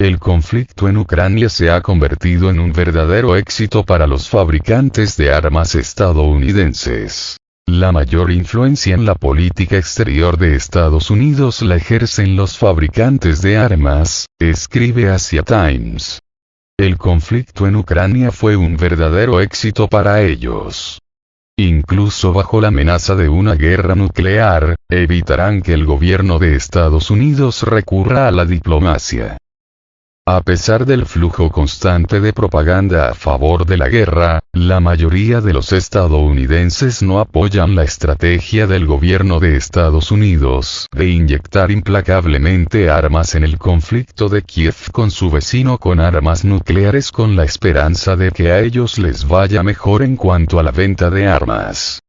El conflicto en Ucrania se ha convertido en un verdadero éxito para los fabricantes de armas estadounidenses. La mayor influencia en la política exterior de Estados Unidos la ejercen los fabricantes de armas, escribe Asia Times. El conflicto en Ucrania fue un verdadero éxito para ellos. Incluso bajo la amenaza de una guerra nuclear, evitarán que el gobierno de Estados Unidos recurra a la diplomacia. A pesar del flujo constante de propaganda a favor de la guerra, la mayoría de los estadounidenses no apoyan la estrategia del gobierno de Estados Unidos de inyectar implacablemente armas en el conflicto de Kiev con su vecino con armas nucleares con la esperanza de que a ellos les vaya mejor en cuanto a la venta de armas.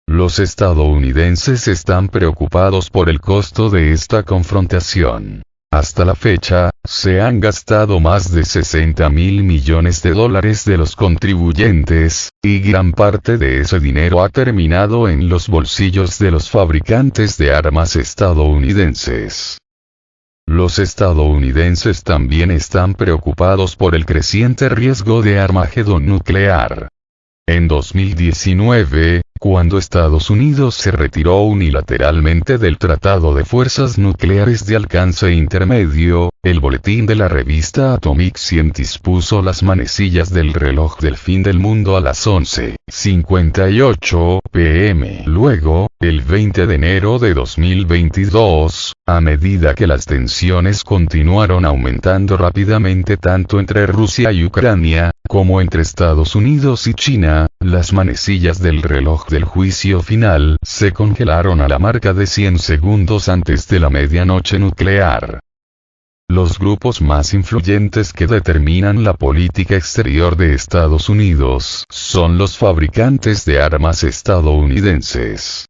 Los estadounidenses están preocupados por el costo de esta confrontación. Hasta la fecha, se han gastado más de $60.000 millones de los contribuyentes, y gran parte de ese dinero ha terminado en los bolsillos de los fabricantes de armas estadounidenses. Los estadounidenses también están preocupados por el creciente riesgo de Armagedón nuclear. En 2019, cuando Estados Unidos se retiró unilateralmente del Tratado de Fuerzas Nucleares de Alcance Intermedio, el boletín de la revista Atomic Scientist puso las manecillas del reloj del fin del mundo a las 11:58 p.m. Luego, el 20 de enero de 2022, a medida que las tensiones continuaron aumentando rápidamente tanto entre Rusia y Ucrania, como entre Estados Unidos y China, las manecillas del reloj del juicio final se congelaron a la marca de 100 segundos antes de la medianoche nuclear. Los grupos más influyentes que determinan la política exterior de Estados Unidos son los fabricantes de armas estadounidenses.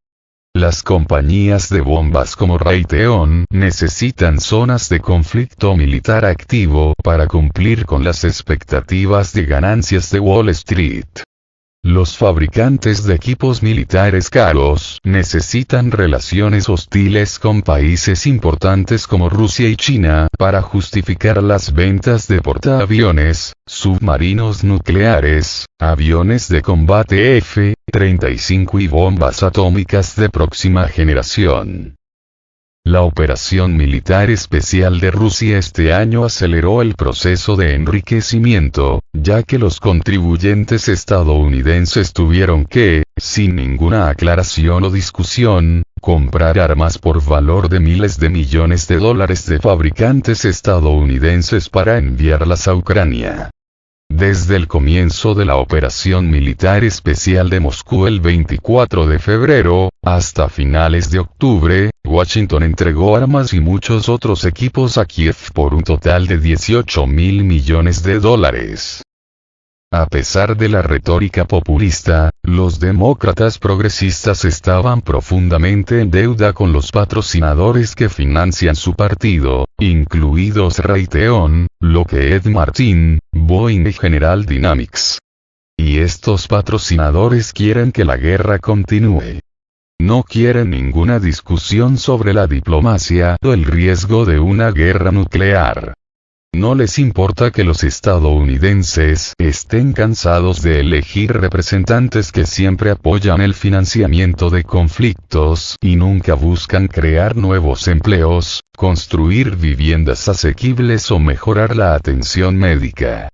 Las compañías de bombas como Raytheon necesitan zonas de conflicto militar activo para cumplir con las expectativas de ganancias de Wall Street. Los fabricantes de equipos militares caros necesitan relaciones hostiles con países importantes como Rusia y China para justificar las ventas de portaaviones, submarinos nucleares, aviones de combate F-35 y bombas atómicas de próxima generación. La operación militar especial de Rusia este año aceleró el proceso de enriquecimiento, ya que los contribuyentes estadounidenses tuvieron que, sin ninguna aclaración o discusión, comprar armas por valor de miles de millones de dólares de fabricantes estadounidenses para enviarlas a Ucrania. Desde el comienzo de la operación militar especial de Moscú el 24 de febrero, hasta finales de octubre, Washington entregó armas y muchos otros equipos a Kiev por un total de $18.000 millones. A pesar de la retórica populista, los demócratas progresistas estaban profundamente en deuda con los patrocinadores que financian su partido, incluidos Raytheon, Lockheed Martin, Boeing y General Dynamics. Y estos patrocinadores quieren que la guerra continúe. No quieren ninguna discusión sobre la diplomacia o el riesgo de una guerra nuclear. No les importa que los estadounidenses estén cansados de elegir representantes que siempre apoyan el financiamiento de conflictos y nunca buscan crear nuevos empleos, construir viviendas asequibles o mejorar la atención médica.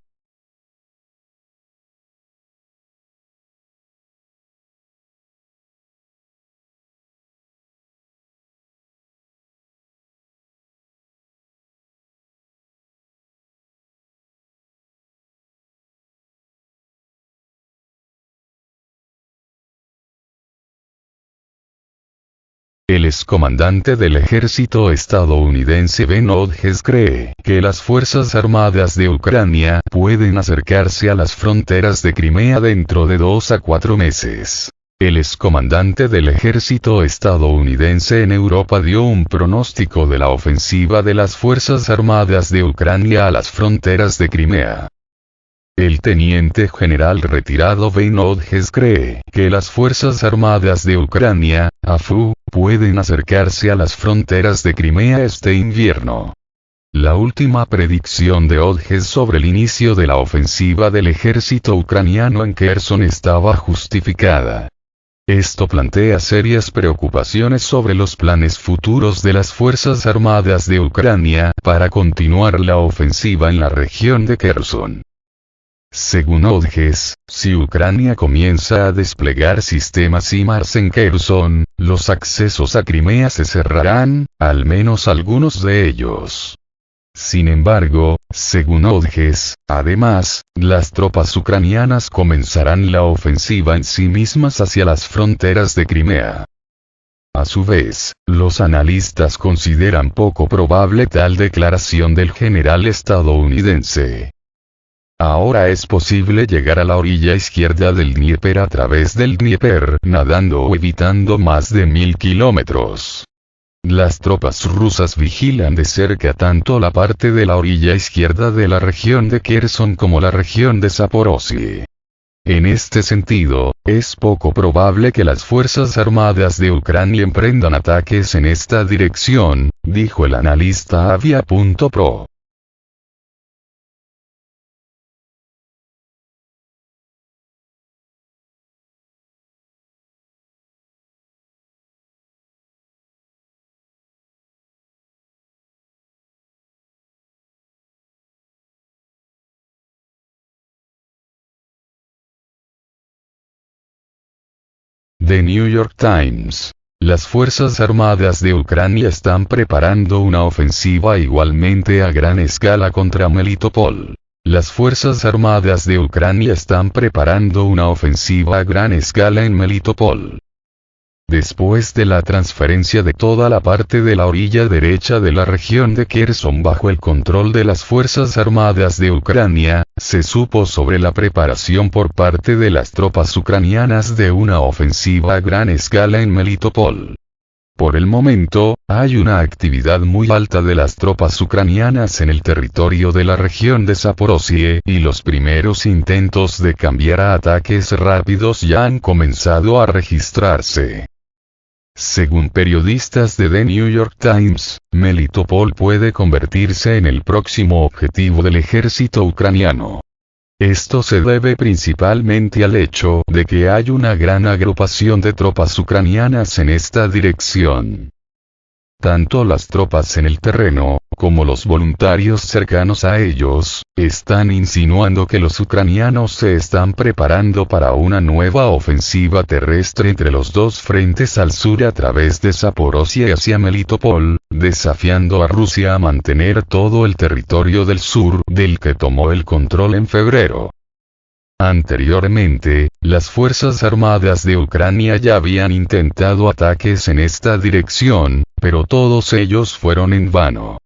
El excomandante del ejército estadounidense Ben Hodges cree que las Fuerzas Armadas de Ucrania pueden acercarse a las fronteras de Crimea dentro de 2 a 4 meses. El excomandante del ejército estadounidense en Europa dio un pronóstico de la ofensiva de las Fuerzas Armadas de Ucrania a las fronteras de Crimea. El teniente general retirado Ben Hodges cree que las Fuerzas Armadas de Ucrania, AFU, pueden acercarse a las fronteras de Crimea este invierno. la última predicción de Hodges sobre el inicio de la ofensiva del ejército ucraniano en Kherson estaba justificada. Esto plantea serias preocupaciones sobre los planes futuros de las Fuerzas Armadas de Ucrania para continuar la ofensiva en la región de Kherson. Según Hodges, si Ucrania comienza a desplegar sistemas HIMARS en Kherson, los accesos a Crimea se cerrarán, al menos algunos de ellos. Sin embargo, según Hodges, además, las tropas ucranianas comenzarán la ofensiva en sí mismas hacia las fronteras de Crimea. A su vez, los analistas consideran poco probable tal declaración del general estadounidense. Ahora es posible llegar a la orilla izquierda del Dnieper a través del Dnieper nadando o evitando más de 1000 kilómetros. Las tropas rusas vigilan de cerca tanto la parte de la orilla izquierda de la región de Kherson como la región de Zaporozhye. En este sentido, es poco probable que las Fuerzas Armadas de Ucrania emprendan ataques en esta dirección, dijo el analista Avia.pro. The New York Times. Las Fuerzas Armadas de Ucrania están preparando una ofensiva igualmente a gran escala contra Melitopol. Las Fuerzas Armadas de Ucrania están preparando una ofensiva a gran escala en Melitopol. Después de la transferencia de toda la parte de la orilla derecha de la región de Kherson bajo el control de las Fuerzas Armadas de Ucrania, se supo sobre la preparación por parte de las tropas ucranianas de una ofensiva a gran escala en Melitopol. Por el momento, hay una actividad muy alta de las tropas ucranianas en el territorio de la región de Zaporozhye y los primeros intentos de cambiar a ataques rápidos ya han comenzado a registrarse. Según periodistas de The New York Times, Melitopol puede convertirse en el próximo objetivo del ejército ucraniano. Esto se debe principalmente al hecho de que hay una gran agrupación de tropas ucranianas en esta dirección. Tanto las tropas en el terreno, como los voluntarios cercanos a ellos, están insinuando que los ucranianos se están preparando para una nueva ofensiva terrestre entre los dos frentes al sur a través de Zaporozhye hacia Melitopol, desafiando a Rusia a mantener todo el territorio del sur del que tomó el control en febrero. Anteriormente, las Fuerzas Armadas de Ucrania ya habían intentado ataques en esta dirección, pero todos ellos fueron en vano.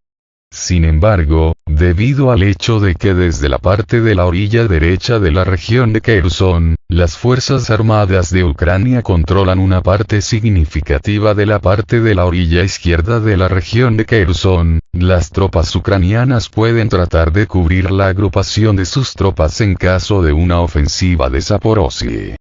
Sin embargo, debido al hecho de que desde la parte de la orilla derecha de la región de Kherson, las Fuerzas Armadas de Ucrania controlan una parte significativa de la parte de la orilla izquierda de la región de Kherson, las tropas ucranianas pueden tratar de cubrir la agrupación de sus tropas en caso de una ofensiva de Zaporozhye.